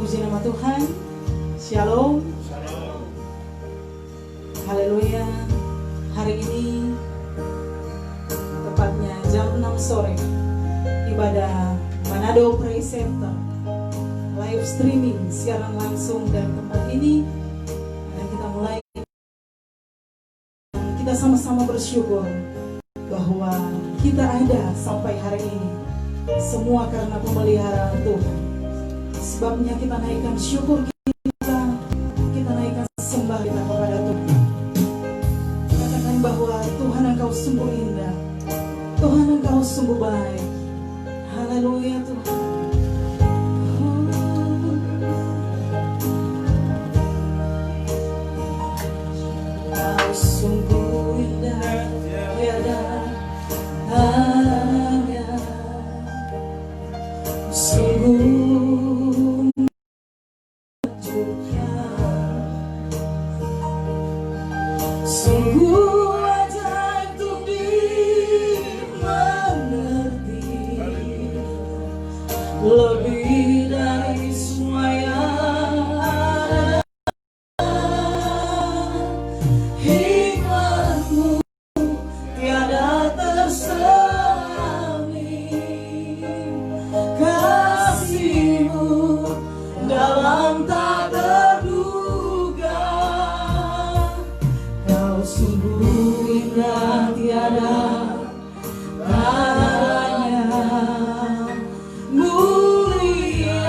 Puji nama Tuhan. Shalom. Haleluya. Hari ini tepatnya jam 6 sore ibadah Manado Praise Center live streaming siaran langsung, dan tempat ini akan kita mulai. Kita sama-sama bersyukur bahwa kita ada sampai hari ini, semua karena pemeliharaan Tuhan. Sebabnya kita naikkan syukur kita naikkan sembah kita kepada Tuhan. Katakan bahwa Tuhan Engkau sungguh indah, Tuhan Engkau sungguh baik. Haleluya Tuhan. Kau sungguh indah, tiada tanya. Sungguh ajaib untuk dimengerti, lebih dari semua yang ada. Hikmat-Mu tiada tersami, kasih-Mu dalam tak terduga. Kau sungguh indah, tiada tandanya, mulia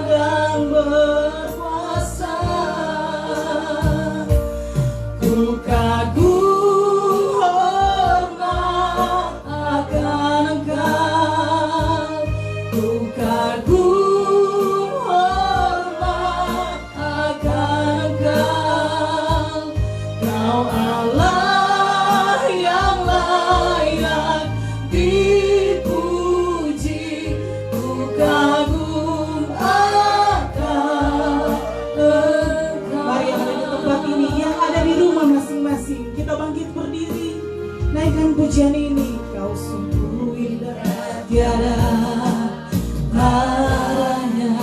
dan berkuasa. Ku kagum hormat akan Engkau, ku kagum hormat akan Engkau. Kau Allah yang layak dipuji, ku kagum akan Engkau. Mari yang ada di tempat ini, yang ada di rumah masing-masing, kita bangkit berdiri, naikkan pujian ini. Kau sungguh indah, tiada tandanya,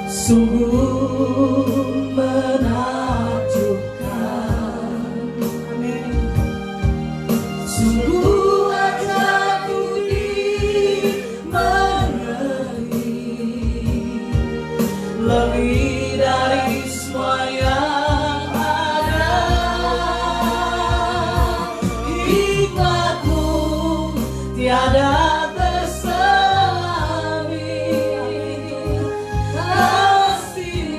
sungguh menakjubkan. Amin. Sungguh ajaib untuk dimengerti, lebih dari semua yang ada. Hikmat-Mu tiada tersami, kasih-Mu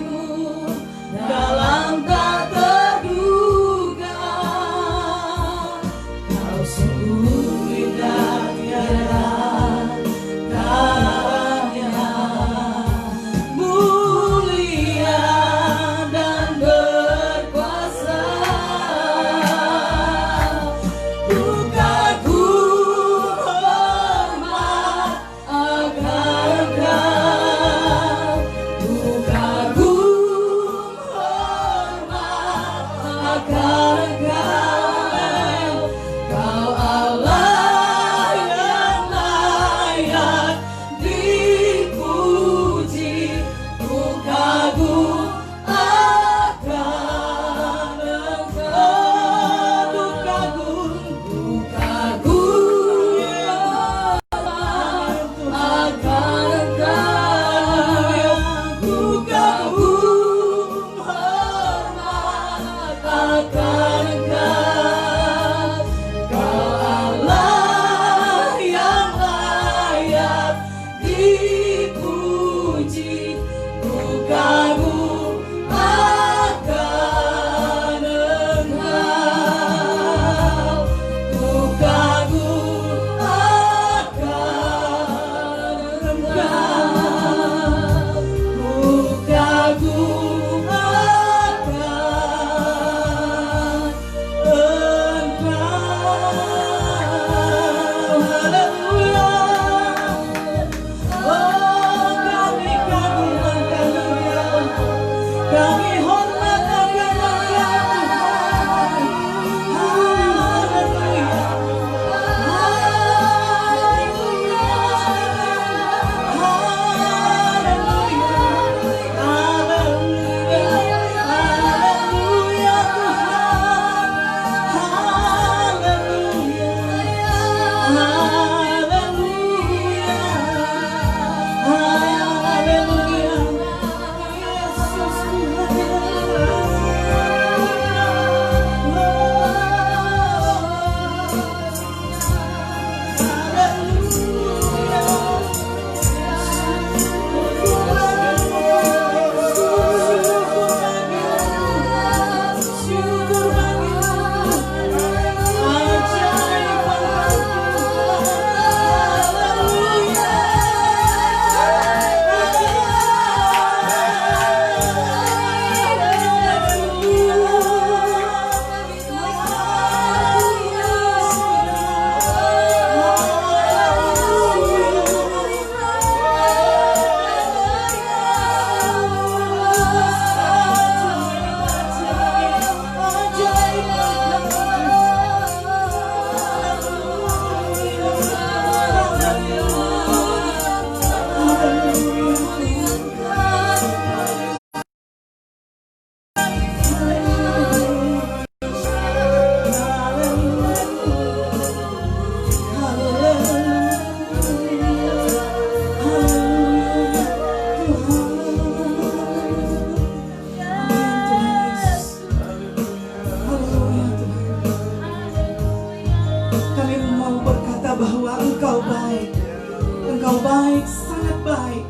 Engkau baik, sangat baik.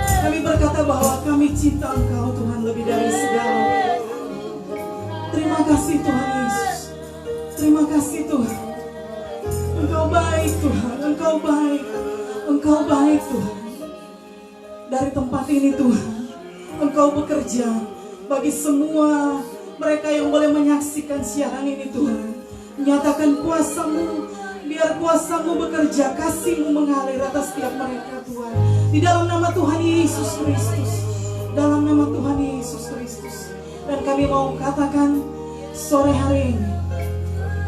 Kami berkata bahwa kami cinta Engkau Tuhan lebih dari segala. Terima kasih Tuhan Yesus. Terima kasih Tuhan. Engkau baik Tuhan, Engkau baik. Engkau baik Tuhan. Dari tempat ini Tuhan, Engkau bekerja bagi semua mereka yang boleh menyaksikan siaran ini Tuhan. Nyatakan kuasa-Mu, biar kuasa-Mu bekerja, kasih-Mu mengalir atas setiap mereka Tuhan. Di dalam nama Tuhan Yesus Kristus. Dalam nama Tuhan Yesus Kristus. Dan kami mau katakan sore hari ini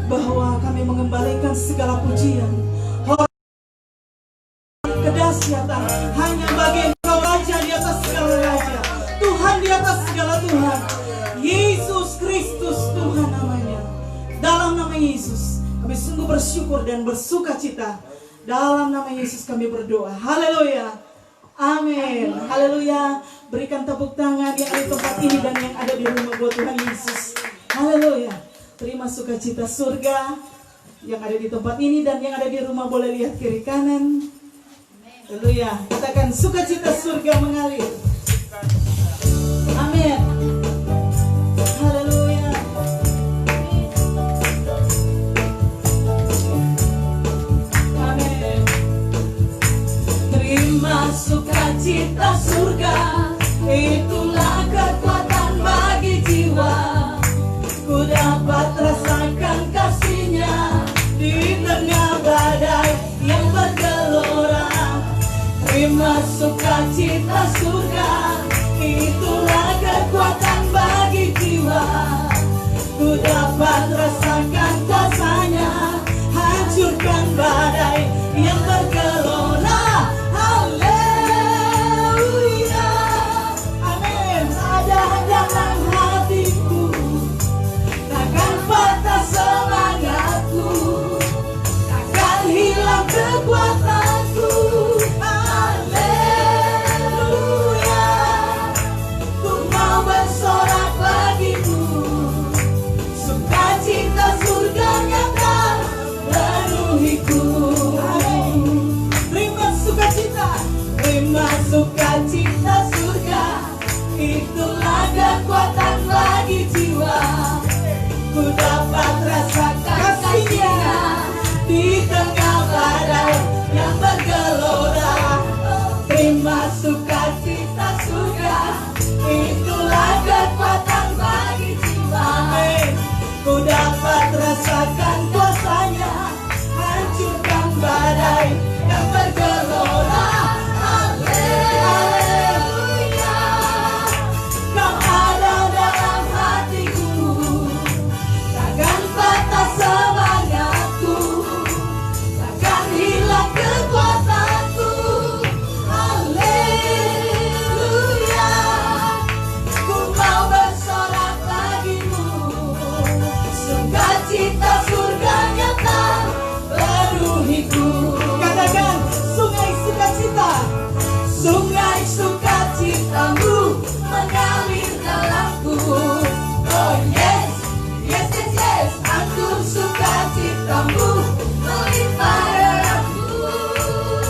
bahwa kami mengembalikan segala pujian, hormat, kedahsyatan hanya bagi Engkau, Raja di atas segala raja, Tuhan di atas segala Tuhan, Yesus Kristus Tuhan namanya. Dalam nama Yesus kami sungguh bersyukur dan bersuka cita. Dalam nama Yesus kami berdoa. Haleluya. Amin. Haleluya. Berikan tepuk tangan yang ada di tempat ini dan yang ada di rumah buat Tuhan Yesus. Haleluya. Terima sukacita surga yang ada di tempat ini dan yang ada di rumah boleh lihat kiri kanan. Haleluya. Katakan sukacita surga mengalir. Amin. Haleluya. Amin. Terima sukacita surga, itulah kekuatan bagi jiwa. Ku dapat rasakan kasih-Nya di tengah badai yang bergelora. Terima sukacita surga, itulah kekuatan bagi jiwa. Ku dapat rasakan kuasa-Nya, hancurkan badai yang bergelora. Haleluya. Amin. Ada dalam hatiku, takkan patah semangatku, takkan hilang kekuatanku. Haleluya. Ku mau bersorak bagimu, sukacita surga nyata penuhiku. Terima sukacita, terima sukacita surga, itulah kekuatan bagi jiwa. Ku dapat rasakan kasih-Nya di tengah badai yang bergelora. Terima sukacita surga, itulah kekuatan bagi jiwa. Ku dapat rasakan kuasa-Nya, hancurkan badai yang bergelora. Haleluya. Kau ada dalam hatiku, takkan patah semangatku, takkan hilang kekuatanku. Haleluya. Ku mau bersorak bagimu, sukacita surga nyata penuhiku. Katakan sungai sukacita, sungai sukacitamu mengalir dalamku. Oh yes, yes, yes, yes. Aku sukacitamu melimpah dalamku.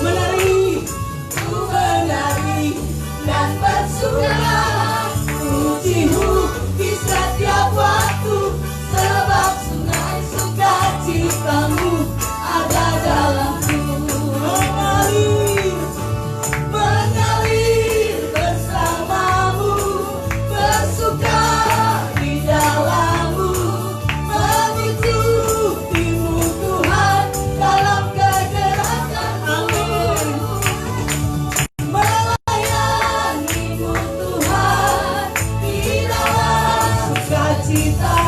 Menari, ku menari dan bersuka, pujimu di setiap waktu, sebab sungai sukacitamu ada dalamku. Mengalir, mengalir bersamamu, bersuka di dalammu, mengikutimu Tuhan dalam kegerakanmu, melayanimu Tuhan di dalam sukacita.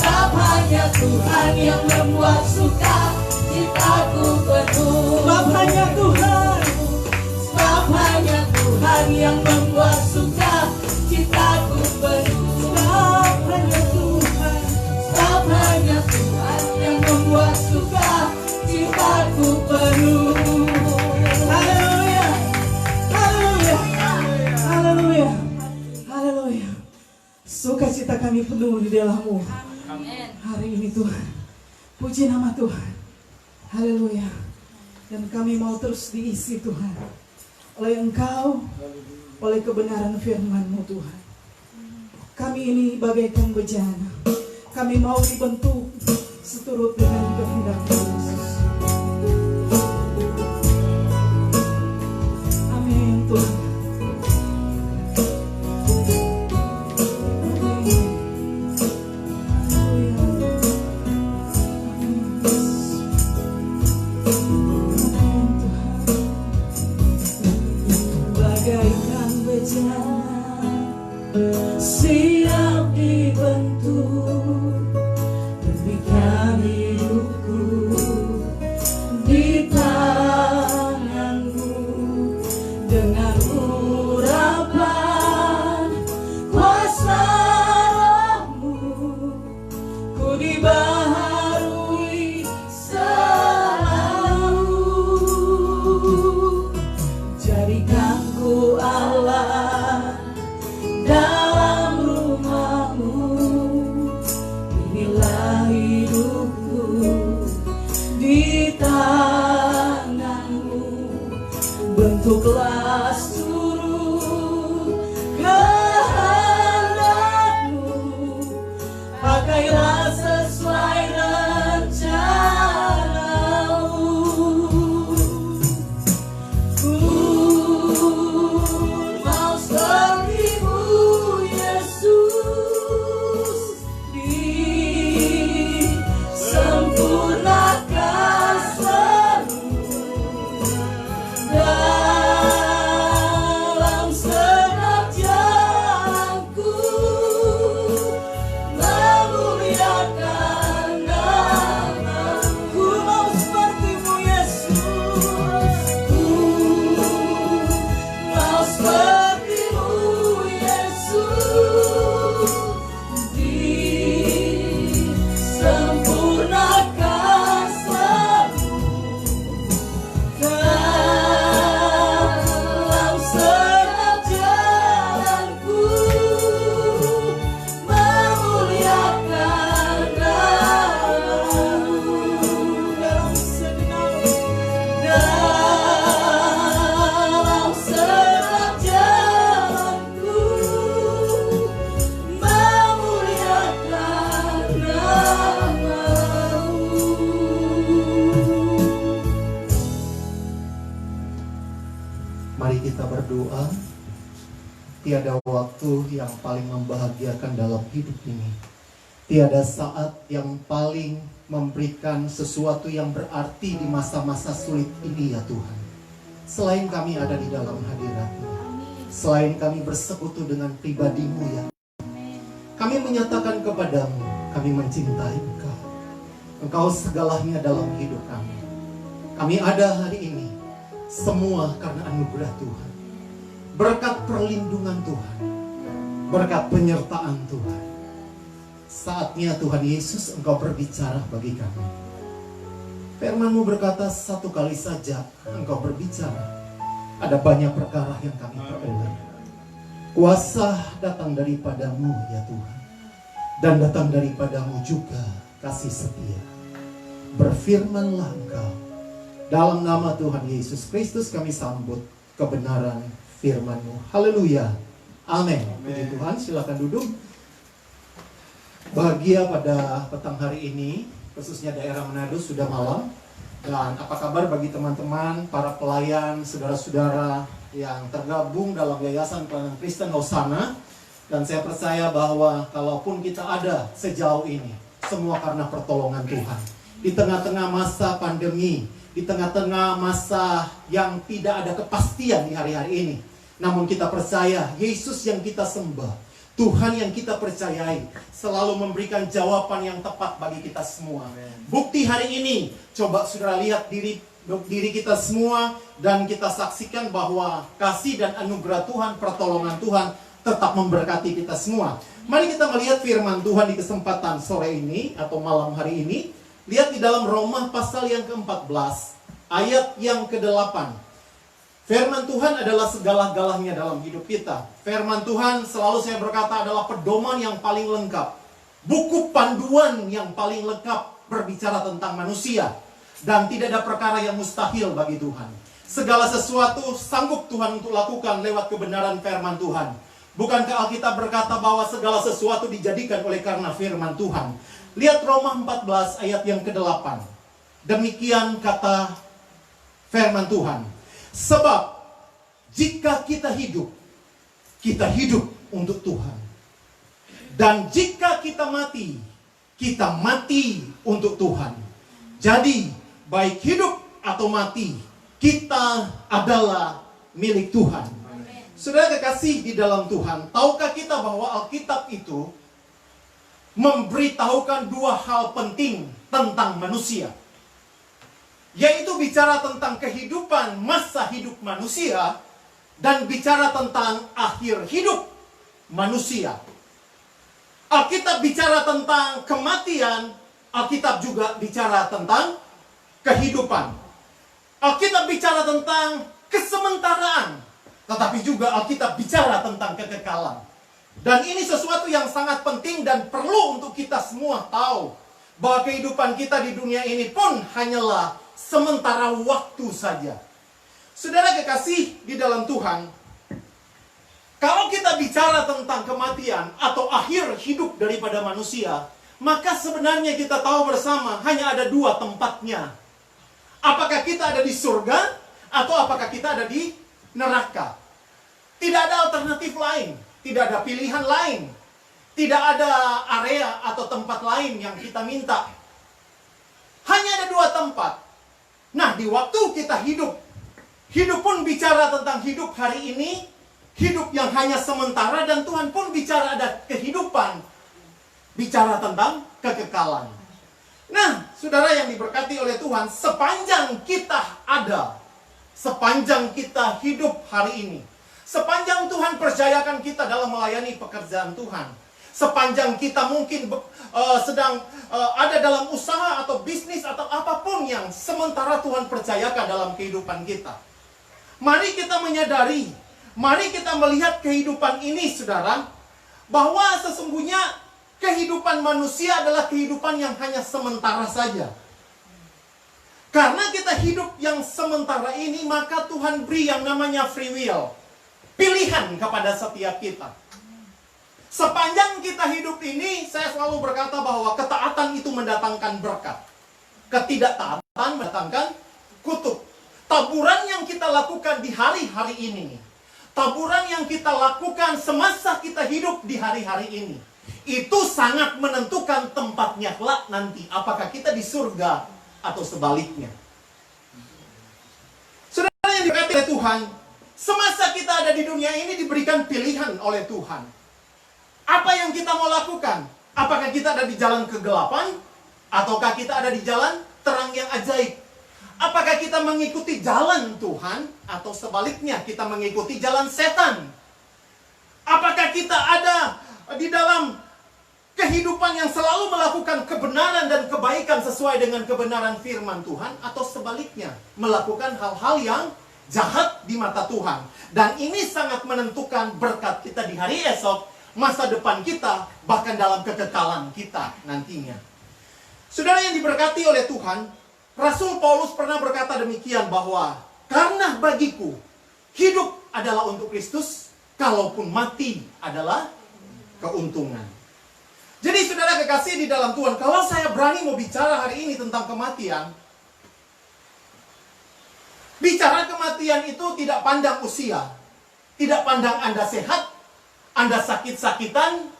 Sebab hanya Tuhan yang membuat suka citaku penuh. Sebab hanya Tuhan, sebab hanya Tuhan yang membuat suka citaku penuh. Sebab hanya Tuhan, sebab hanya Tuhan yang membuat suka citaku penuh. Haleluya, haleluya, haleluya, haleluya. Sukacita kami penuh di dalam-Mu hari ini Tuhan. Puji nama Tuhan. Haleluya. Dan kami mau terus diisi Tuhan oleh Engkau, oleh kebenaran firman-Mu Tuhan. Kami ini bagaikan bejana, kami mau dibentuk seturut dengan kehendak Yesus. Amin Tuhan. Siap dibentuk, demikian hidupku di tangan-Mu. Dengan urapan kuasa Roh-Mu, ku dibaharui selalu. Jadikanku Allah dalam rumah-Mu, inilah hidupku di tangan-Mu. Bentuklah seluruh kehendak-Mu, pakailah sesuai rencana-Mu. Ku mau seperti-Mu Yesus, disempurnakan seluruh dalam segenap jalanku, memuliakan nama-Mu. Ku mau seperti-Mu Yesus, ku mau seperti-Mu Yesus, disempurnakan seluruh dalam segenap jalanku, memuliakan nama-Mu. Dalam segenap jalanku, memuliakan nama-Mu. Mari kita berdoa. Tiada waktu yang paling membahagiakan dalam hidup ini. Tiada saat yang paling memberikan sesuatu yang berarti di masa-masa sulit ini ya Tuhan. Selain kami ada di dalam hadirat-Mu, selain kami bersekutu dengan pribadi-Mu ya, kami menyatakan kepadamu, kami mencintai Engkau. Engkau segalanya dalam hidup kami. Kami ada hari ini semua karena anugerah Tuhan, berkat perlindungan Tuhan, berkat penyertaan Tuhan. Saatnya Tuhan Yesus Engkau berbicara bagi kami. Firman-Mu berkata satu kali saja Engkau berbicara, ada banyak perkara yang kami peroleh. Kuasa datang daripada-Mu ya Tuhan, dan datang daripada-Mu juga kasih setia. Berfirmanlah Engkau. Dalam nama Tuhan Yesus Kristus kami sambut kebenaran firman-Mu. Haleluya. Amin. Puji Tuhan, silakan duduk. Bahagia pada petang hari ini, khususnya daerah Manado sudah malam. Dan apa kabar bagi teman-teman, para pelayan, saudara-saudara yang tergabung dalam Yayasan Pelayanan Kristen Hosana. Dan saya percaya bahwa kalaupun kita ada sejauh ini, semua karena pertolongan Tuhan. Di tengah-tengah masa pandemi, di tengah-tengah masa yang tidak ada kepastian di hari-hari ini, namun kita percaya Yesus yang kita sembah, Tuhan yang kita percayai, selalu memberikan jawaban yang tepat bagi kita semua. Bukti hari ini, coba saudara lihat diri kita semua, dan kita saksikan bahwa kasih dan anugerah Tuhan, pertolongan Tuhan tetap memberkati kita semua. Mari kita melihat firman Tuhan di kesempatan sore ini atau malam hari ini. Lihat di dalam Roma pasal yang ke-14 ayat yang ke-8. Firman Tuhan adalah segala-galanya dalam hidup kita. Firman Tuhan, selalu saya berkata, adalah pedoman yang paling lengkap, buku panduan yang paling lengkap berbicara tentang manusia. Dan tidak ada perkara yang mustahil bagi Tuhan. Segala sesuatu sanggup Tuhan untuk lakukan lewat kebenaran firman Tuhan. Bukankah Alkitab berkata bahwa segala sesuatu dijadikan oleh karena firman Tuhan? Lihat Roma 14 ayat yang ke-8. Demikian kata firman Tuhan. Sebab jika kita hidup untuk Tuhan. Dan jika kita mati untuk Tuhan. Jadi, baik hidup atau mati, kita adalah milik Tuhan. Saudara kekasih di dalam Tuhan, tahukah kita bahwa Alkitab itu memberitahukan dua hal penting tentang manusia? Yaitu bicara tentang kehidupan masa hidup manusia dan bicara tentang akhir hidup manusia. Alkitab bicara tentang kematian, Alkitab juga bicara tentang kehidupan. Alkitab bicara tentang kesementaraan, tetapi juga Alkitab bicara tentang kekekalan. Dan ini sesuatu yang sangat penting dan perlu untuk kita semua tahu, bahwa kehidupan kita di dunia ini pun hanyalah sementara waktu saja. Saudara kekasih di dalam Tuhan, kalau kita bicara tentang kematian atau akhir hidup daripada manusia, maka sebenarnya kita tahu bersama hanya ada dua tempatnya. Apakah kita ada di surga atau apakah kita ada di neraka? Tidak ada alternatif lain, tidak ada pilihan lain, tidak ada area atau tempat lain yang kita minta. Hanya ada dua tempat. Nah, di waktu kita hidup pun bicara tentang hidup hari ini, hidup yang hanya sementara, dan Tuhan pun bicara ada kehidupan, bicara tentang kekekalan. Nah, saudara yang diberkati oleh Tuhan, sepanjang kita ada, sepanjang kita hidup hari ini, sepanjang Tuhan percayakan kita dalam melayani pekerjaan Tuhan, sepanjang kita mungkin sedang ada dalam usaha atau bisnis atau apapun yang sementara Tuhan percayakan dalam kehidupan kita, mari kita menyadari, mari kita melihat kehidupan ini, saudara, bahwa sesungguhnya kehidupan manusia adalah kehidupan yang hanya sementara saja. Karena kita hidup yang sementara ini, maka Tuhan beri yang namanya free will, pilihan kepada setiap kita. Sepanjang kita hidup ini, saya selalu berkata bahwa ketaatan itu mendatangkan berkat, ketidaktaatan mendatangkan kutuk. Taburan yang kita lakukan di hari-hari ini, taburan yang kita lakukan semasa kita hidup di hari-hari ini, itu sangat menentukan tempatnya kelak nanti. Apakah kita di surga atau sebaliknya. Saudara yang diberkati oleh Tuhan, semasa kita ada di dunia ini diberikan pilihan oleh Tuhan. Apa yang kita mau lakukan? Apakah kita ada di jalan kegelapan, ataukah kita ada di jalan terang yang ajaib? Apakah kita mengikuti jalan Tuhan, atau sebaliknya kita mengikuti jalan setan? Apakah kita ada di dalam kehidupan yang selalu melakukan kebenaran dan kebaikan sesuai dengan kebenaran firman Tuhan, atau sebaliknya melakukan hal-hal yang jahat di mata Tuhan? Dan ini sangat menentukan berkat kita di hari esok, masa depan kita, bahkan dalam kekekalan kita nantinya. Saudara yang diberkati oleh Tuhan, Rasul Paulus pernah berkata demikian, bahwa karena bagiku hidup adalah untuk Kristus, kalaupun mati adalah keuntungan. Jadi saudara kekasih di dalam Tuhan, kalau saya berani mau bicara hari ini tentang kematian, bicara kematian itu tidak pandang usia, tidak pandang Anda sehat, Anda sakit-sakitan,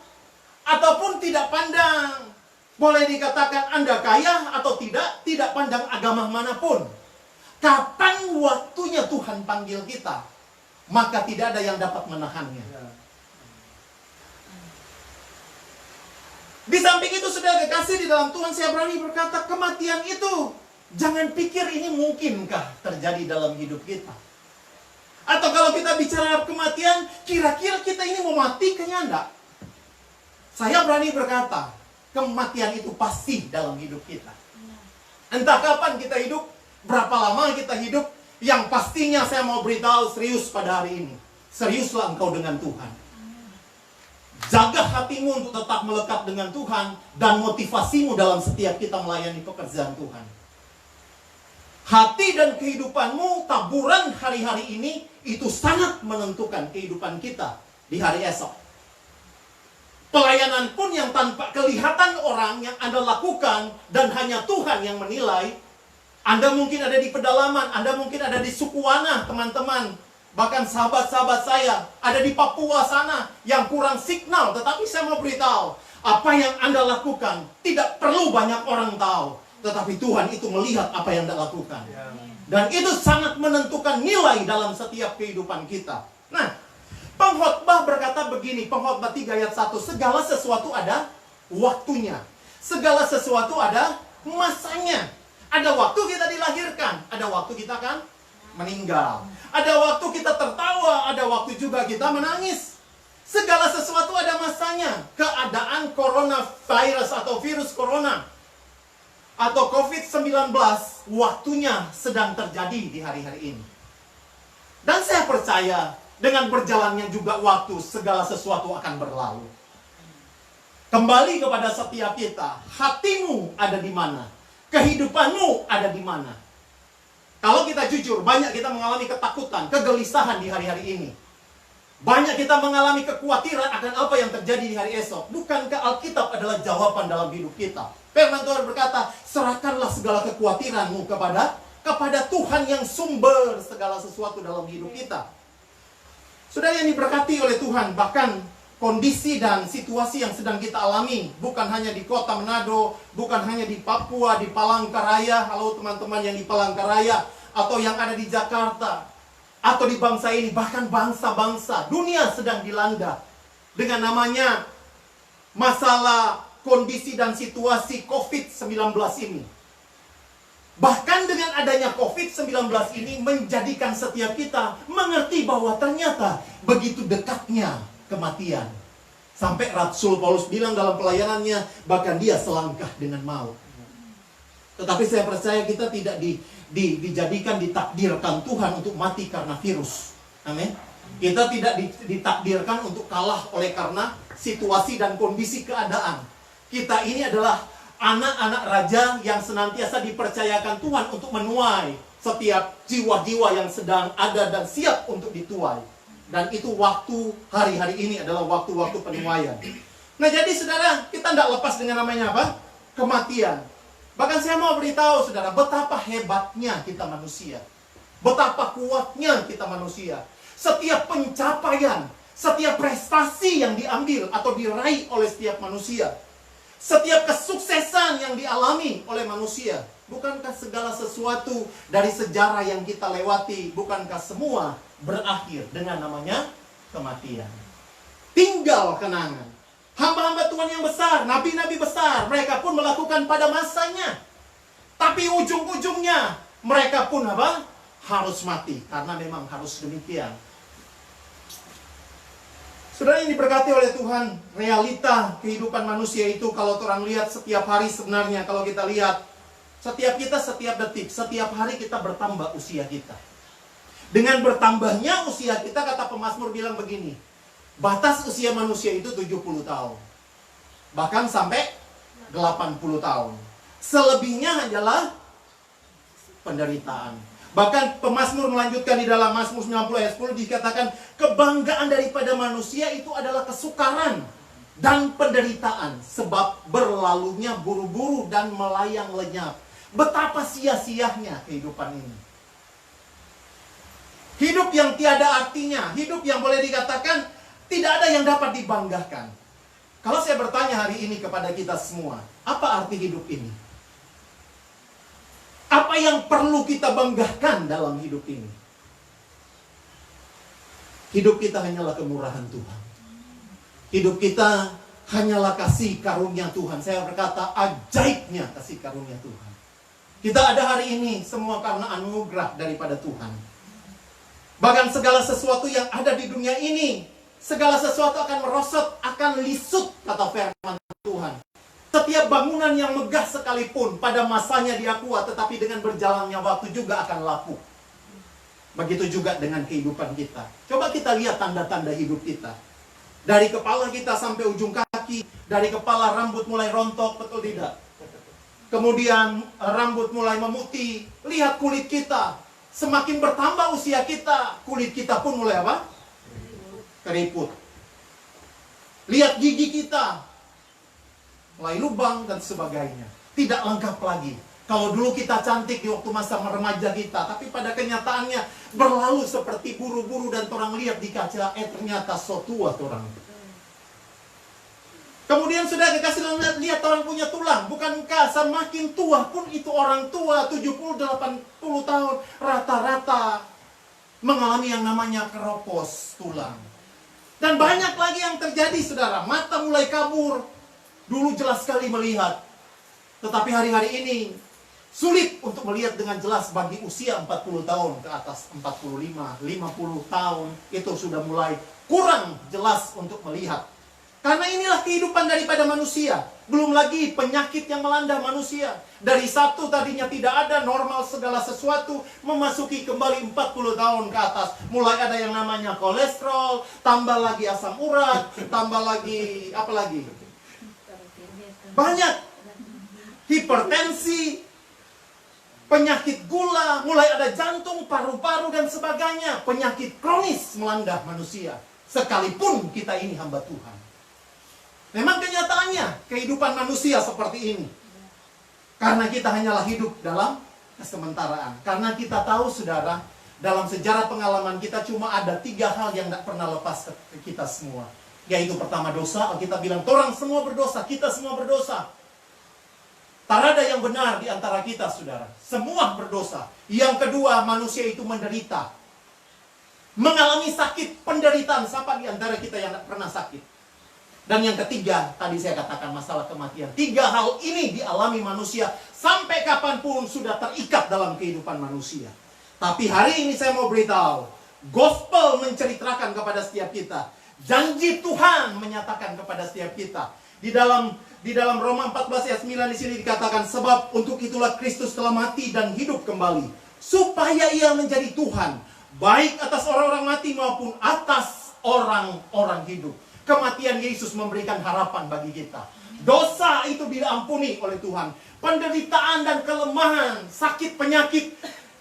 ataupun tidak pandang, boleh dikatakan Anda kaya atau tidak pandang agama manapun. Kapan waktunya Tuhan panggil kita, maka tidak ada yang dapat menahannya. Di samping itu, saudara kekasih di dalam Tuhan, saya berani berkata, kematian itu, jangan pikir ini mungkinkah terjadi dalam hidup kita. Atau kalau kita bicara kematian, kira-kira kita ini mau mati, kayaknya enggak. Saya berani berkata, kematian itu pasti dalam hidup kita. Entah kapan kita hidup, berapa lama kita hidup, yang pastinya saya mau beritahu serius pada hari ini. Seriuslah engkau dengan Tuhan. Jaga hatimu untuk tetap melekat dengan Tuhan, dan motivasimu dalam setiap kita melayani pekerjaan Tuhan. Hati dan kehidupanmu, taburan hari-hari ini, itu sangat menentukan kehidupan kita di hari esok. Pelayanan pun yang tanpa kelihatan orang yang Anda lakukan, dan hanya Tuhan yang menilai. Anda mungkin ada di pedalaman, Anda mungkin ada di Sukuwana, teman-teman. Bahkan sahabat-sahabat saya ada di Papua sana yang kurang signal. Tetapi saya mau beritahu, apa yang Anda lakukan tidak perlu banyak orang tahu. Tetapi Tuhan itu melihat apa yang Anda lakukan. Dan itu sangat menentukan nilai dalam setiap kehidupan kita. Nah, pengkhotbah berkata begini, pengkhotbah 3 ayat 1, segala sesuatu ada waktunya. Segala sesuatu ada masanya. Ada waktu kita dilahirkan, ada waktu kita kan meninggal. Ada waktu kita tertawa, ada waktu juga kita menangis. Segala sesuatu ada masanya. Keadaan coronavirus atau virus corona atau COVID-19 waktunya sedang terjadi di hari-hari ini. Dan saya percaya dengan berjalannya juga waktu, segala sesuatu akan berlalu. Kembali kepada setiap kita, hatimu ada di mana? Kehidupanmu ada di mana? Kalau kita jujur, banyak kita mengalami ketakutan, kegelisahan di hari-hari ini. Banyak kita mengalami kekhawatiran akan apa yang terjadi di hari esok. Bukankah Alkitab adalah jawaban dalam hidup kita? Firman Tuhan berkata, serahkanlah segala kekhawatiranmu kepada Tuhan yang sumber segala sesuatu dalam hidup kita. Saudara yang diberkati oleh Tuhan, bahkan kondisi dan situasi yang sedang kita alami, bukan hanya di kota Manado, bukan hanya di Papua, di Palangkaraya, halo teman-teman yang di Palangkaraya, atau yang ada di Jakarta, atau di bangsa ini, bahkan bangsa-bangsa, dunia sedang dilanda dengan namanya masalah kondisi dan situasi COVID-19 ini. Bahkan dengan adanya COVID-19 ini menjadikan setiap kita mengerti bahwa ternyata begitu dekatnya kematian. Sampai Rasul Paulus bilang dalam pelayanannya, bahkan dia selangkah dengan maut. Tetapi saya percaya kita tidak dijadikan, ditakdirkan Tuhan untuk mati karena virus. Amin. Kita tidak ditakdirkan untuk kalah oleh karena situasi dan kondisi keadaan. Kita ini adalah anak-anak raja yang senantiasa dipercayakan Tuhan untuk menuai setiap jiwa-jiwa yang sedang ada dan siap untuk dituai. Dan itu waktu hari-hari ini adalah waktu-waktu penuaian. Nah jadi saudara, kita tidak lepas dengan namanya apa? Kematian. Bahkan saya mau beritahu saudara, betapa hebatnya kita manusia. Betapa kuatnya kita manusia. Setiap pencapaian, setiap prestasi yang diambil atau diraih oleh setiap manusia, setiap kesuksesan yang dialami oleh manusia, bukankah segala sesuatu dari sejarah yang kita lewati, bukankah semua berakhir dengan namanya kematian? Tinggal kenangan. Hamba-hamba Tuhan yang besar, nabi-nabi besar, mereka pun melakukan pada masanya. Tapi ujung-ujungnya mereka pun apa? Harus mati, karena memang harus demikian. Saudara yang diberkati oleh Tuhan, realita kehidupan manusia itu kalau orang lihat setiap hari sebenarnya, kalau kita lihat setiap kita, setiap detik, setiap hari kita bertambah usia kita. Dengan bertambahnya usia kita, kata pemazmur bilang begini, batas usia manusia itu 70 tahun. Bahkan sampai 80 tahun. Selebihnya adalah penderitaan. Bahkan pemazmur melanjutkan di dalam Mazmur 90 ayat 10 dikatakan, kebanggaan daripada manusia itu adalah kesukaran dan penderitaan, sebab berlalunya buru-buru dan melayang lenyap. Betapa sia-sianya kehidupan ini. Hidup yang tiada artinya, hidup yang boleh dikatakan tidak ada yang dapat dibanggakan. Kalau saya bertanya hari ini kepada kita semua, apa arti hidup ini? Apa yang perlu kita banggakan dalam hidup ini? Hidup kita hanyalah kemurahan Tuhan. Hidup kita hanyalah kasih karunia Tuhan. Saya berkata ajaibnya kasih karunia Tuhan. Kita ada hari ini semua karena anugerah daripada Tuhan. Bahkan segala sesuatu yang ada di dunia ini, segala sesuatu akan merosot, akan lisut, kata firman Tuhan. Setiap bangunan yang megah sekalipun pada masanya dia kuat, tetapi dengan berjalannya waktu juga akan lapuk. Begitu juga dengan kehidupan kita. Coba kita lihat tanda-tanda hidup kita. Dari kepala kita sampai ujung kaki, dari kepala rambut mulai rontok, betul tidak? kemudian rambut mulai memutih, lihat kulit kita, semakin bertambah usia kita, kulit kita pun mulai apa? Keriput. Lihat gigi kita, mulai lubang dan sebagainya. Tidak lengkap lagi. Kalau dulu kita cantik di waktu masa remaja kita, tapi pada kenyataannya berlalu seperti buru-buru dan orang lihat di kaca, ternyata so tua orang. Kemudian sudah dikasih lihat orang punya tulang. Bukankah semakin tua pun itu orang tua 70-80 tahun rata-rata mengalami yang namanya keropos tulang. Dan banyak lagi yang terjadi, saudara. Mata mulai kabur. Dulu jelas sekali melihat. Tetapi hari-hari ini sulit untuk melihat dengan jelas bagi usia 40 tahun ke atas, 45, 50 tahun. Itu sudah mulai kurang jelas untuk melihat. Karena inilah kehidupan daripada manusia. Belum lagi penyakit yang melanda manusia. Dari satu tadinya tidak ada, normal segala sesuatu, memasuki kembali 40 tahun ke atas. Mulai ada yang namanya kolesterol, tambah lagi asam urat, tambah lagi, apa lagi? Banyak. Hipertensi, penyakit gula, mulai ada jantung, paru-paru, dan sebagainya. Penyakit kronis melanda manusia. Sekalipun kita ini hamba Tuhan. Memang kenyataannya kehidupan manusia seperti ini. Karena kita hanyalah hidup dalam kesementaraan. Karena kita tahu, saudara, dalam sejarah pengalaman kita cuma ada 3 hal yang tidak pernah lepas ke kita semua. Yaitu pertama dosa, kita bilang orang semua berdosa, kita semua berdosa. Tak ada yang benar di antara kita, saudara. Semua berdosa. Yang kedua, manusia itu menderita. Mengalami sakit, penderitaan. Siapa di antara kita yang tidak pernah sakit? Dan yang ketiga, tadi saya katakan masalah kematian. 3 hal ini dialami manusia sampai kapanpun sudah terikat dalam kehidupan manusia. Tapi hari ini saya mau beritahu, gospel menceritakan kepada setiap kita. Janji Tuhan menyatakan kepada setiap kita. Di dalam Roma 14 ayat 9 di sini dikatakan, sebab untuk itulah Kristus telah mati dan hidup kembali, supaya ia menjadi Tuhan, baik atas orang-orang mati maupun atas orang-orang hidup. Kematian Yesus memberikan harapan bagi kita. Dosa itu diampuni oleh Tuhan. Penderitaan dan kelemahan, sakit, penyakit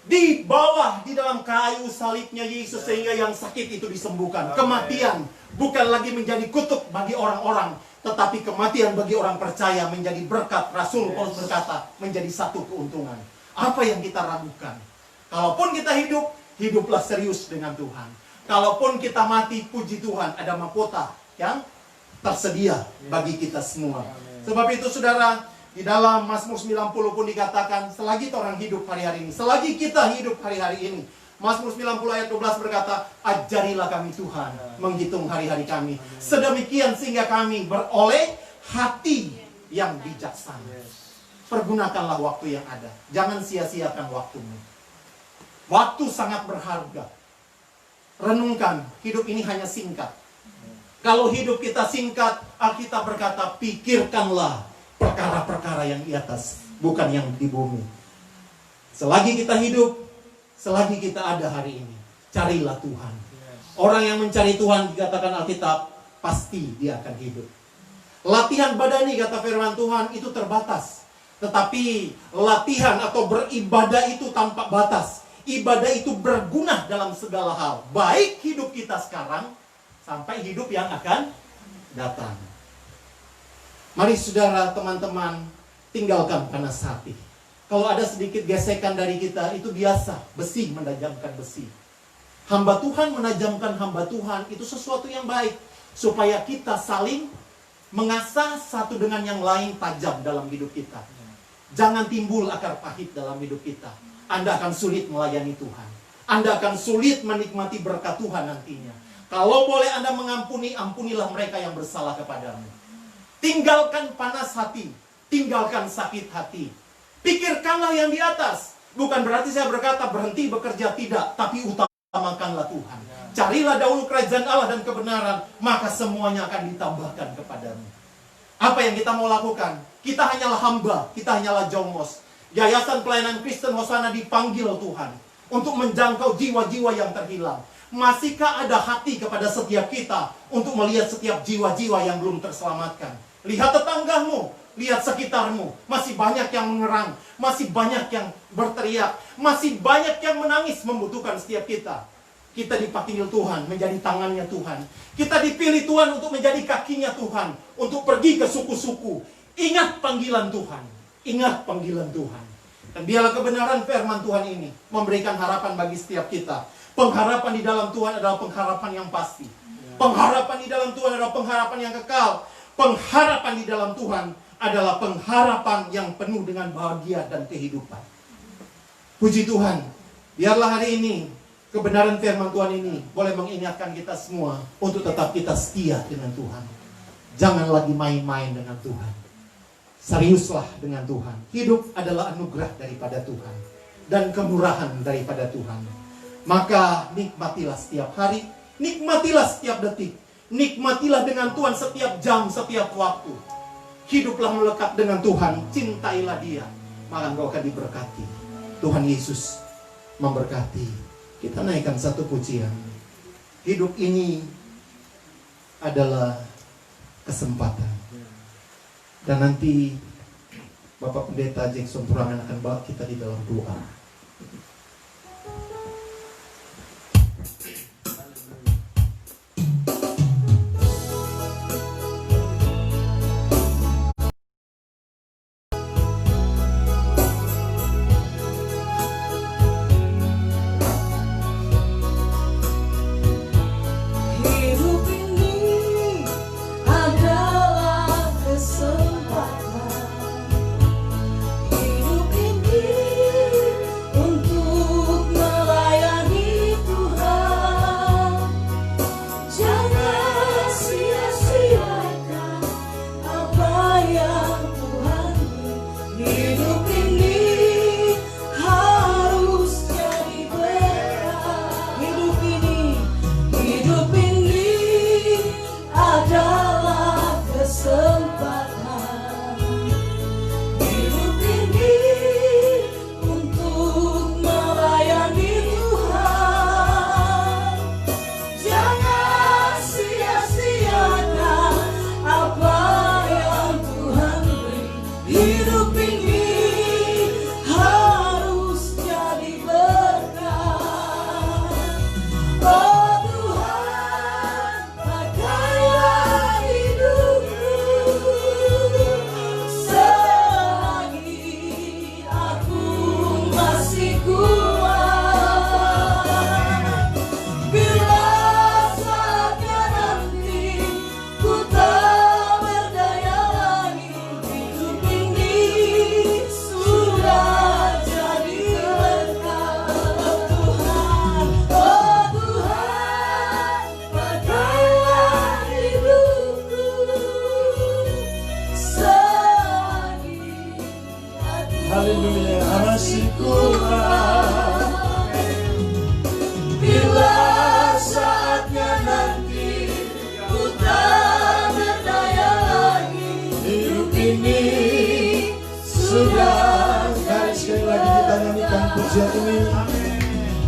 dibawa di dalam kayu salibnya Yesus sehingga yang sakit itu disembuhkan. Kematian bukan lagi menjadi kutuk bagi orang-orang, tetapi kematian bagi orang percaya menjadi berkat. Rasul Paulus berkata, menjadi satu keuntungan. Apa yang kita ragukan? Kalaupun kita hidup, hiduplah serius dengan Tuhan. Kalaupun kita mati, puji Tuhan, ada mahkota yang tersedia bagi kita semua. Sebab itu, saudara, di dalam Mazmur 90 pun dikatakan, selagi orang hidup hari-hari ini, selagi kita hidup hari-hari ini, Mazmur 90 ayat 12 berkata, ajarilah kami Tuhan menghitung hari-hari kami, sedemikian sehingga kami beroleh hati yang bijaksana. Pergunakanlah waktu yang ada. Jangan sia-siakan waktumu. Waktu sangat berharga. Renungkan, hidup ini hanya singkat. Kalau hidup kita singkat, Alkitab berkata, pikirkanlah perkara-perkara yang di atas, bukan yang di bumi. Selagi kita hidup, selagi kita ada hari ini, carilah Tuhan. Orang yang mencari Tuhan, dikatakan Alkitab, pasti dia akan hidup. Latihan badani, kata firman Tuhan, itu terbatas. Tetapi latihan atau beribadah itu tanpa batas. Ibadah itu berguna dalam segala hal. Baik hidup kita sekarang, sampai hidup yang akan datang. Mari saudara, teman-teman, tinggalkan panas hati. Kalau ada sedikit gesekan dari kita, itu biasa. Besi menajamkan besi. Hamba Tuhan menajamkan hamba Tuhan, itu sesuatu yang baik. Supaya kita saling mengasah satu dengan yang lain tajam dalam hidup kita. Jangan timbul akar pahit dalam hidup kita. Anda akan sulit melayani Tuhan. Anda akan sulit menikmati berkat Tuhan nantinya. Kalau boleh Anda mengampuni, ampunilah mereka yang bersalah kepadamu. Tinggalkan panas hati. Tinggalkan sakit hati. Pikirkanlah yang di atas. Bukan berarti saya berkata berhenti bekerja, tidak. Tapi utamakanlah Tuhan. Carilah dahulu kerajaan Allah dan kebenaran, maka semuanya akan ditambahkan kepadamu. Apa yang kita mau lakukan? Kita hanyalah hamba, kita hanyalah jongos. Yayasan Pelayanan Kristen Hosana dipanggil Tuhan untuk menjangkau jiwa-jiwa yang terhilang. Masihkah ada hati kepada setiap kita untuk melihat setiap jiwa-jiwa yang belum terselamatkan? Lihat tetanggamu, Lihat sekitarmu, masih banyak yang mengerang, masih banyak yang berteriak, masih banyak yang menangis membutuhkan setiap kita. Kita dipanggil Tuhan menjadi tangannya Tuhan. Kita dipilih Tuhan untuk menjadi kakinya Tuhan, untuk pergi ke suku-suku. Ingat panggilan Tuhan, ingat panggilan Tuhan. Dan biarlah kebenaran firman Tuhan ini memberikan harapan bagi setiap kita. Pengharapan di dalam Tuhan adalah pengharapan yang pasti. Pengharapan di dalam Tuhan adalah pengharapan yang kekal. Pengharapan di dalam Tuhan adalah pengharapan yang penuh dengan bahagia dan kehidupan. Puji Tuhan, biarlah hari ini kebenaran firman Tuhan ini boleh mengingatkan kita semua untuk tetap kita setia dengan Tuhan. Jangan lagi main-main dengan Tuhan. Seriuslah dengan Tuhan. Hidup adalah anugerah daripada Tuhan dan kemurahan daripada Tuhan. Maka nikmatilah setiap hari, nikmatilah setiap detik, nikmatilah dengan Tuhan setiap jam, setiap waktu. Hiduplah melekat dengan Tuhan, cintailah Dia, maka engkau akan diberkati. Tuhan Yesus memberkati. Kita naikkan satu pujian. Hidup ini adalah kesempatan. Dan nanti Bapak Pendeta Jackson Turangan akan bawa kita di dalam doa. Hidup ini adalah kesempatan. Hidup ini untuk melayani Tuhan. Jangan sia-siakan apa yang Tuhan beri. Hidup ini harus jadi berkat. Hidup ini adalah kesempatan. Hidup ini untuk melayani Tuhan. Jangan sia-siakan apa yang Tuhan beri. Hidup ini harus jadi berkat. Oh Tuhan, pakailah hidupku selagi aku masih kuat. Bila saatnya nanti ku tak berdaya lagi, hidup ini sudah jadi berkat. Tuhan, oh Tuhan, pakailah hidupku selagi aku Haleluya, masih kuat. Bila saatnya nanti ku tak berdaya lagi, Hidup ini sudah. Mari sekali lagi kita nyanyikan pujian ini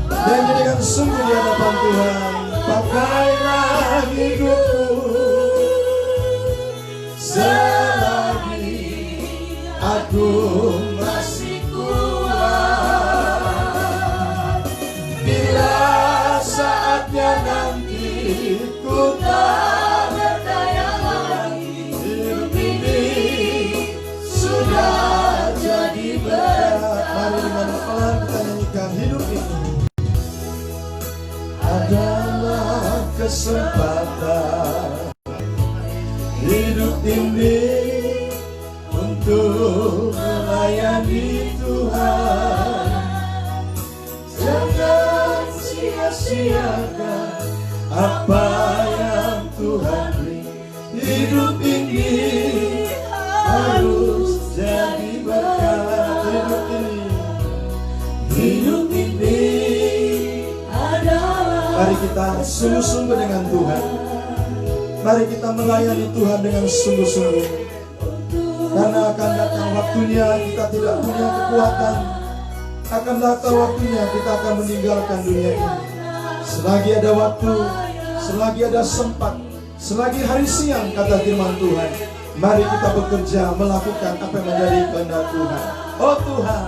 dan jadikan sungguh di hadapan Tuhan. Pakailah hidupku selagi aku masih kuat. Bila saatnya nanti ku tak berdaya lagi, hidup ini sudah jadi berat. Mari dengan pelan kita nyanyikan hidup ini adalah kesempatan. Hidup ini untuk melayani Tuhan. Jangan sia-siakan apa yang Tuhan beri. Hidup ini harus jadi berkat. Hidup ini adalah mari kita sungguh-sungguh dengan Tuhan. Mari kita melayani Tuhan dengan sungguh-sungguh. Karena akan datang waktunya kita tidak punya kekuatan. Akan datang waktunya kita akan meninggalkan dunia ini. Selagi ada waktu, selagi ada sempat, selagi hari siang kata firman Tuhan, Mari kita bekerja melakukan apa yang menjadi kehendak Tuhan. Oh Tuhan,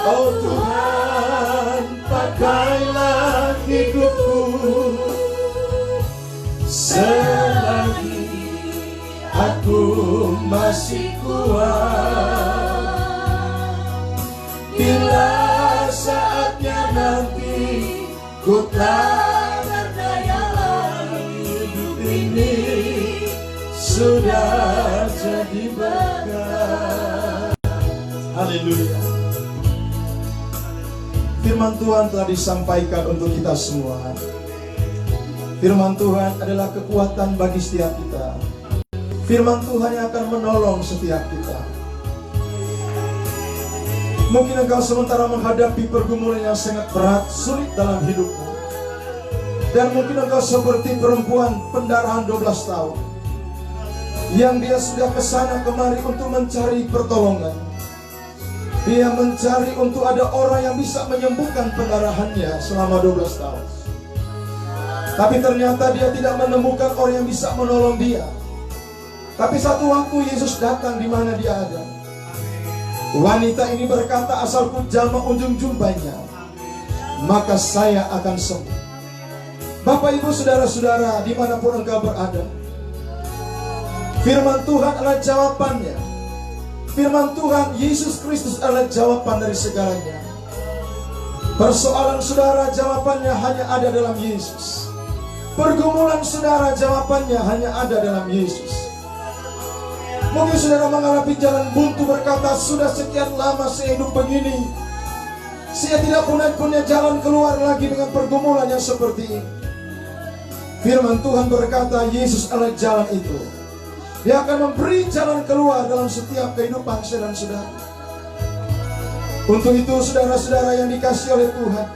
oh Tuhan, pakailah hidupku selagi aku masih kuat. Bila saatnya nanti ku tak berdaya lagi, hidup ini sudah jadi berkah. Haleluya. Firman Tuhan telah disampaikan untuk kita semua. Firman Tuhan adalah kekuatan bagi setiap kita. Firman Tuhan yang akan menolong setiap kita. Mungkin engkau sementara menghadapi pergumulan yang sangat berat, sulit dalam hidupmu. Dan mungkin engkau seperti perempuan pendarahan 12 tahun yang dia sudah kesana kemari untuk mencari pertolongan. Dia mencari untuk ada orang yang bisa menyembuhkan pendarahannya selama 12 tahun. Tapi ternyata dia tidak menemukan orang yang bisa menolong dia. Tapi satu waktu Yesus datang di mana dia ada. Wanita ini berkata, asalku jamah ujung jumbanya, maka saya akan sembuh. Bapak ibu saudara-saudara dimanapun engkau berada, firman Tuhan adalah jawabannya. Firman Tuhan Yesus Kristus adalah jawaban dari segalanya. Persoalan saudara jawabannya hanya ada dalam Yesus. Pergumulan saudara jawabannya hanya ada dalam Yesus. Mungkin saudara mengalami jalan buntu, berkata, sudah sekian lama saya hidup begini, saya tidak punya jalan keluar lagi dengan pergumulan yang seperti ini. Firman Tuhan berkata, Yesus adalah jalan itu. Dia akan memberi jalan keluar dalam setiap kehidupan saya dan saudara. Untuk itu saudara-saudara yang dikasihi oleh Tuhan,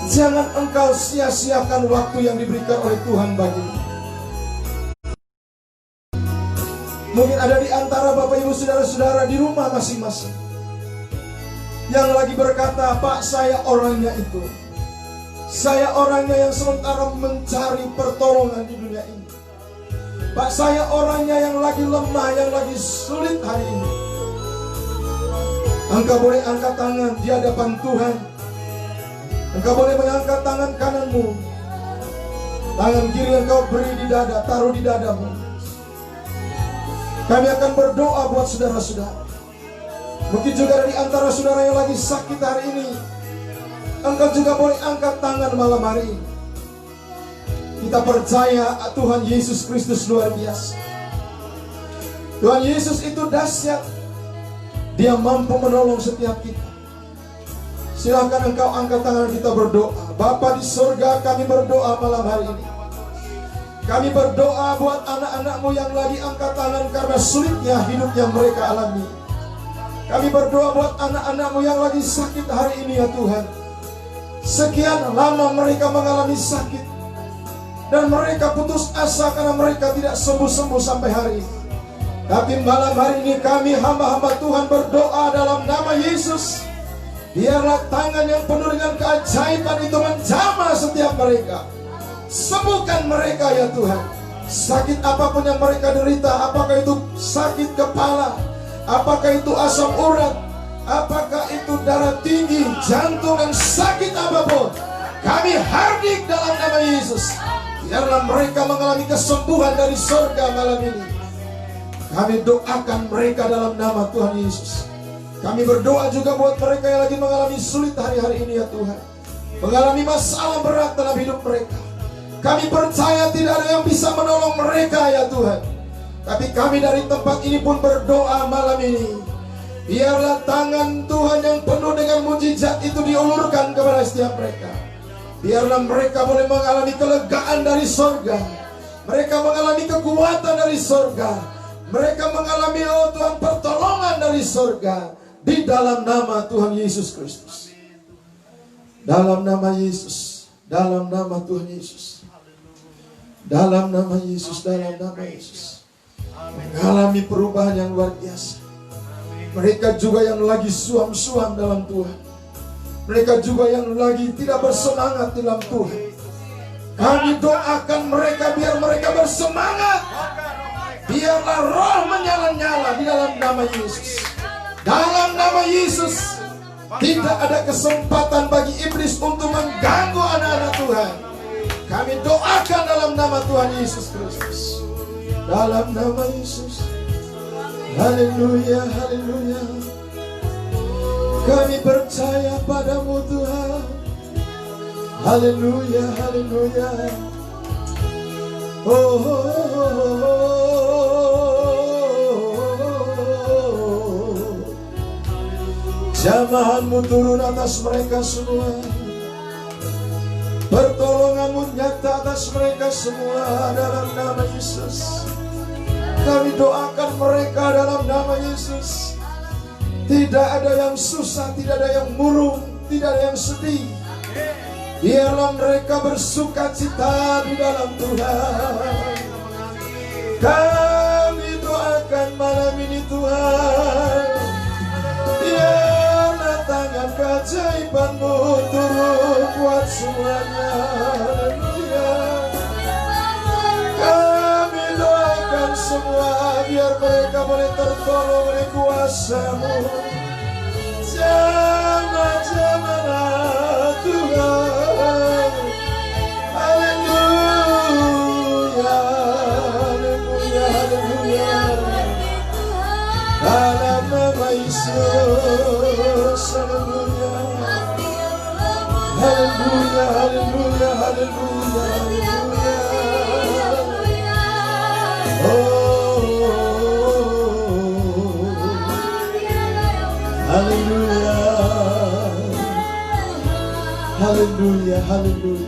jangan engkau sia-siakan waktu yang diberikan oleh Tuhan bagimu. Mungkin ada di antara Bapak Ibu saudara-saudara di rumah masing-masing yang lagi berkata, Pak, saya orangnya itu. Saya orangnya yang sementara mencari pertolongan di dunia ini. Pak, saya orangnya yang lagi lemah, yang lagi sulit hari ini. Engkau boleh angkat tangan di hadapan Tuhan. Engkau boleh mengangkat tangan kananmu. Tangan kiri engkau beri di dada, taruh di dadamu. Kami akan berdoa buat saudara-saudara. Mungkin juga dari antara saudara yang lagi sakit hari ini, engkau juga boleh angkat tangan malam hari ini. Kita percaya Tuhan Yesus Kristus luar biasa. Tuhan Yesus itu dahsyat. Dia mampu menolong setiap kita. Silakan engkau angkat tangan, kita berdoa. Bapa di surga, kami berdoa malam hari ini. Kami berdoa buat anak-anak-Mu yang lagi angkat tangan karena sulitnya hidup yang mereka alami. Kami berdoa buat anak-anak-Mu yang lagi sakit hari ini ya Tuhan. Sekian lama mereka mengalami sakit dan mereka putus asa karena mereka tidak sembuh-sembuh sampai hari ini. Tapi malam hari ini kami hamba-hamba Tuhan berdoa dalam nama Yesus. Biarlah tangan yang penuh dengan keajaiban itu menjamah setiap mereka. Sembuhkan mereka ya Tuhan. Sakit apapun yang mereka derita, apakah itu sakit kepala, apakah itu asam urat, apakah itu darah tinggi, jantung, dan sakit apapun, kami hardik dalam nama Yesus. Biarlah mereka mengalami kesembuhan dari surga malam ini. Kami doakan mereka dalam nama Tuhan Yesus. Kami berdoa juga buat mereka yang lagi mengalami sulit hari-hari ini ya Tuhan, mengalami masalah berat dalam hidup mereka. Kami percaya tidak ada yang bisa menolong mereka ya Tuhan. Tapi kami dari tempat ini pun berdoa malam ini. Biarlah tangan Tuhan yang penuh dengan mujizat itu diulurkan kepada setiap mereka. Biarlah mereka boleh mengalami kelegaan dari surga. Mereka mengalami kekuatan dari surga. Mereka mengalami, oh Tuhan, pertolongan dari surga. Di dalam nama Tuhan Yesus Kristus. Dalam nama Yesus. Dalam nama Tuhan Yesus. Dalam nama Yesus, dalam nama Yesus. Mengalami perubahan yang luar biasa. Mereka juga yang lagi suam-suam dalam Tuhan. Mereka juga yang lagi tidak bersemangat dalam Tuhan. Kami doakan mereka biar mereka bersemangat Biarlah roh menyala-nyala di dalam nama Yesus. Dalam nama Yesus, tidak ada kesempatan bagi iblis untuk mengganggu anak-anak Tuhan. Kami doakan dalam nama Tuhan Yesus Kristus. Dalam nama Yesus. Haleluya, haleluya. Kami percaya padamu Tuhan. Haleluya, haleluya. Oh, oh, oh, oh. Jamahanmu turun atas mereka semua. Pertolonganmu nyata atas mereka semua dalam nama Yesus. Kami doakan mereka dalam nama Yesus. Tidak ada yang susah, tidak ada yang murung, tidak ada yang sedih. Biarlah mereka bersuka cita di dalam Tuhan. Kami doakan malam ini Tuhan, biarlah tangan keajaiban-Mu turun buat semuanya. Haleluya. Kami doakan semua biar mereka boleh tertolong oleh kuasa-Mu. Jamah-jamah Tuhan. Haleluya, haleluya, haleluya. Dalam nama Yesus, haleluya. Haleluya, haleluya, haleluya, haleluya. Haleluya, haleluya, haleluya.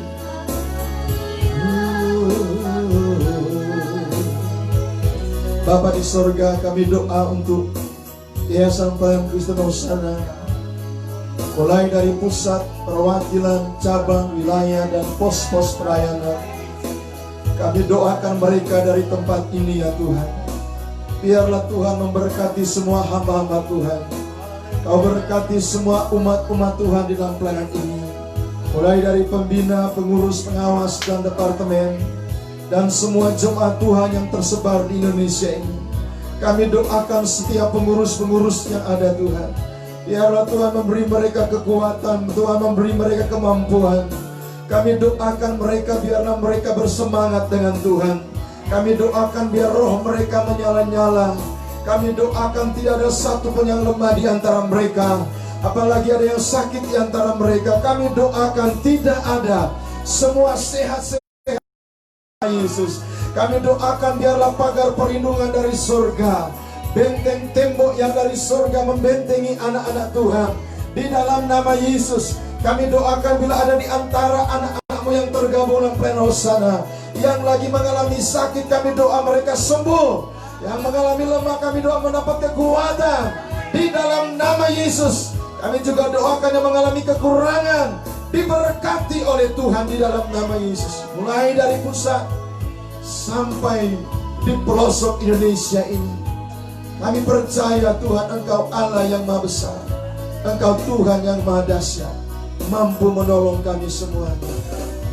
Bapa di sorga, kami doa untuk Yayasan Pelayanan Kristen Hosana, mulai dari pusat, perwakilan, cabang, wilayah, dan pos-pos pelayanan. Kami doakan mereka dari tempat ini ya Tuhan. Biarlah Tuhan memberkati semua hamba-hamba Tuhan. Kau berkati semua umat-umat Tuhan di dalam pelayanan ini. Mulai dari pembina, pengurus, pengawas, dan departemen, dan semua jemaat Tuhan yang tersebar di Indonesia ini. Kami doakan setiap pengurus-pengurus yang ada Tuhan. Biarlah Tuhan memberi mereka kekuatan, Tuhan memberi mereka kemampuan. Kami doakan mereka, biarlah mereka bersemangat dengan Tuhan. Kami doakan biar roh mereka menyala-nyala. Kami doakan tidak ada satu pun yang lemah di antara mereka. Apalagi ada yang sakit di antara mereka. Kami doakan tidak ada. Semua sehat-sehat Yesus. Kami doakan biarlah pagar perlindungan dari surga, benteng tembok yang dari surga membentengi anak-anak Tuhan. Di dalam nama Yesus, kami doakan bila ada di antara anak-anak-Mu yang tergabung dalam pelayanan Hosana, yang lagi mengalami sakit, kami doa mereka sembuh. Yang mengalami lemah, kami doa mendapat kekuatan. Di dalam nama Yesus, kami juga doakan yang mengalami kekurangan, diberkati oleh Tuhan di dalam nama Yesus. Mulai dari pusat sampai di pelosok Indonesia ini, kami percaya Tuhan Engkau Allah yang Maha Besar. Engkau Tuhan yang Maha Dahsyat, mampu menolong kami semua.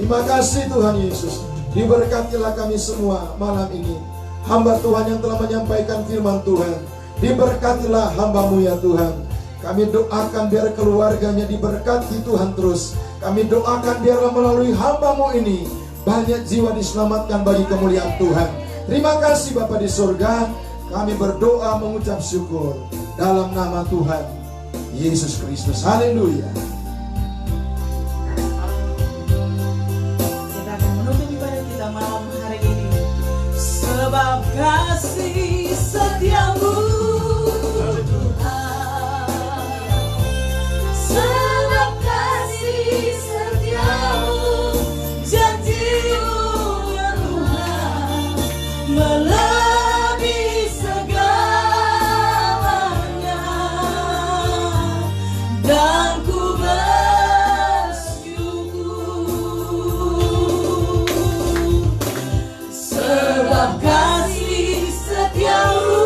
Terima kasih Tuhan Yesus. Diberkatilah kami semua malam ini. Hamba Tuhan yang telah menyampaikan firman Tuhan, diberkatilah hamba-Mu ya Tuhan. Kami doakan biar keluarganya diberkati Tuhan terus. Kami doakan biarlah melalui hamba-Mu ini banyak jiwa diselamatkan bagi kemuliaan Tuhan. Terima kasih Bapa di surga. Kami berdoa mengucap syukur dalam nama Tuhan Yesus Kristus. Haleluya. Kita akan menutup ibadah kita malam hari ini. Sebab kasih setiamu Tuhan, sebab kasih setiamu, janji-Mu ya Tuhan melebihi segalanya. Dan ku bersyukur sebab kasih setiamu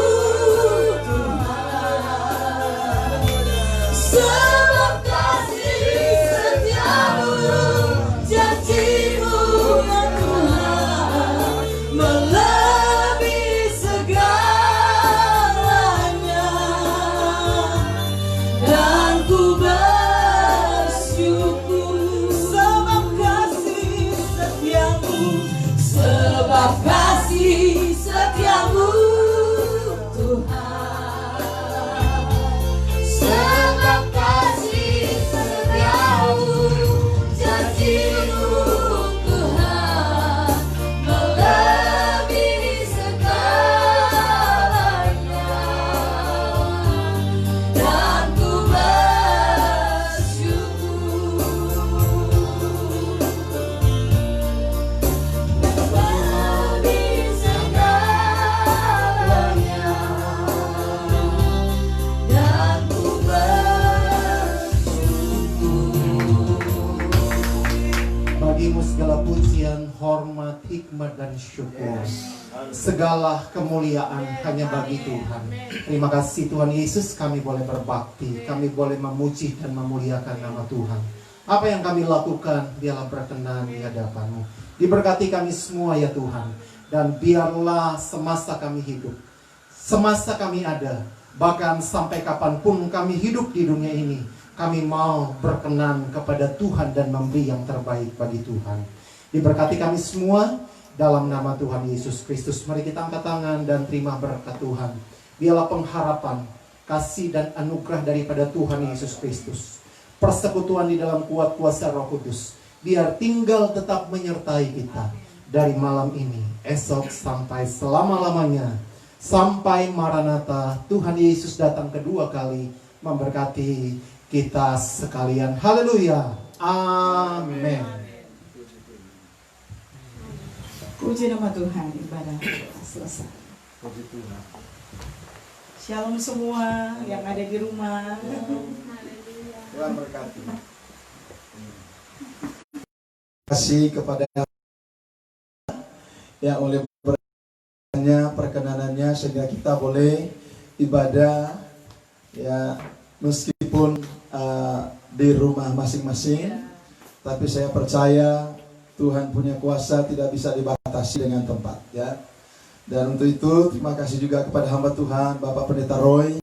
Bagimu segala pujian, hormat, hikmat, dan syukur. Segala kemuliaan hanya bagi Tuhan. Terima kasih Tuhan Yesus, kami boleh berbakti, kami boleh memuji dan memuliakan nama Tuhan. Apa yang kami lakukan, biarlah berkenan di hadapan-Mu. Diberkati kami semua ya Tuhan. Dan biarlah semasa kami hidup, semasa kami ada, bahkan sampai kapanpun kami hidup di dunia ini, kami mau berkenan kepada Tuhan dan memberi yang terbaik bagi Tuhan. Diberkati kami semua dalam nama Tuhan Yesus Kristus. Mari kita angkat tangan dan terima berkat Tuhan. Biarlah pengharapan, kasih dan anugerah daripada Tuhan Yesus Kristus, persekutuan di dalam kuat kuasa Roh Kudus, biar tinggal tetap menyertai kita dari malam ini, esok sampai selama-lamanya, sampai Maranatha, Tuhan Yesus datang kedua kali memberkati kita sekalian. Haleluya. Amin. Puji nama Tuhan, ibadah selesai. Shalom semua yang ada di rumah. Tuhan berkati. Kasih kepada yang oleh perkenanannya sehingga kita boleh ibadah ya meskipun di rumah masing-masing, tapi saya percaya Tuhan punya kuasa, tidak bisa dibatasi dengan tempat ya. Dan untuk itu terima kasih juga kepada hamba Tuhan Bapak Pendeta Roy